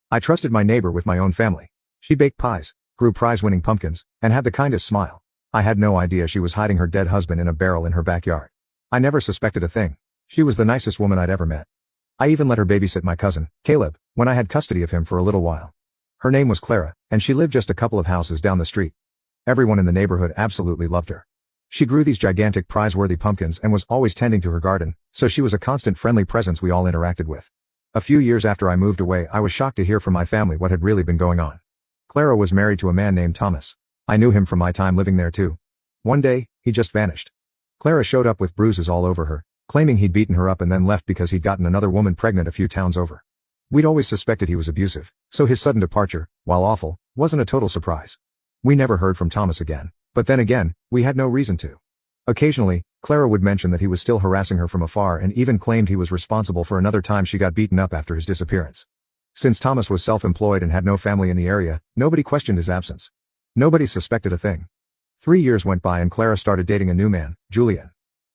I trusted my neighbor with my own family. She baked pies, grew prize-winning pumpkins, and had the kindest smile. I had no idea she was hiding her dead husband in a barrel in her backyard. I never suspected a thing. She was the nicest woman I'd ever met. I even let her babysit my cousin, Caleb, when I had custody of him for a little while. Her name was Clara, and she lived just a couple of houses down the street. Everyone in the neighborhood absolutely loved her. She grew these gigantic prize-worthy pumpkins and was always tending to her garden, so she was a constant friendly presence we all interacted with. A few years after I moved away, I was shocked to hear from my family what had really been going on. Clara was married to a man named Thomas. I knew him from my time living there too. One day, he just vanished. Clara showed up with bruises all over her, claiming he'd beaten her up and then left because he'd gotten another woman pregnant a few towns over. We'd always suspected he was abusive, so his sudden departure, while awful, wasn't a total surprise. We never heard from Thomas again, but then again, we had no reason to. Occasionally, Clara would mention that he was still harassing her from afar and even claimed he was responsible for another time she got beaten up after his disappearance. Since Thomas was self-employed and had no family in the area, nobody questioned his absence. Nobody suspected a thing. 3 years went by and Clara started dating a new man, Julian.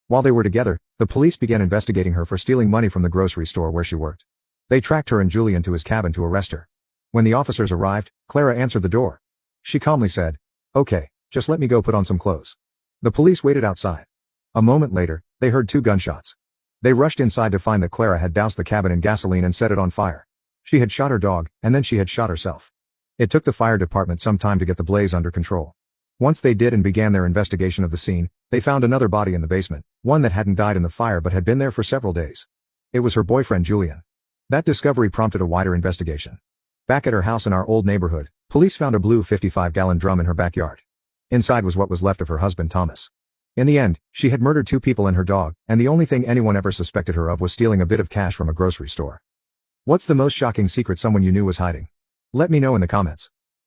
While they were together, the police began investigating her for stealing money from the grocery store where she worked. They tracked her and Julian to his cabin to arrest her. When the officers arrived, Clara answered the door. She calmly said, "Okay, just let me go put on some clothes." The police waited outside. A moment later, they heard 2 gunshots. They rushed inside to find that Clara had doused the cabin in gasoline and set it on fire. She had shot her dog, and then she had shot herself. It took the fire department some time to get the blaze under control. Once they did and began their investigation of the scene, they found another body in the basement, one that hadn't died in the fire but had been there for several days. It was her boyfriend Julian. That discovery prompted a wider investigation. Back at her house in our old neighborhood, police found a blue 55-gallon drum in her backyard. Inside was what was left of her husband Thomas. In the end, she had murdered 2 people and her dog, and the only thing anyone ever suspected her of was stealing a bit of cash from a grocery store. What's the most shocking secret someone you knew was hiding? Let me know in the comments.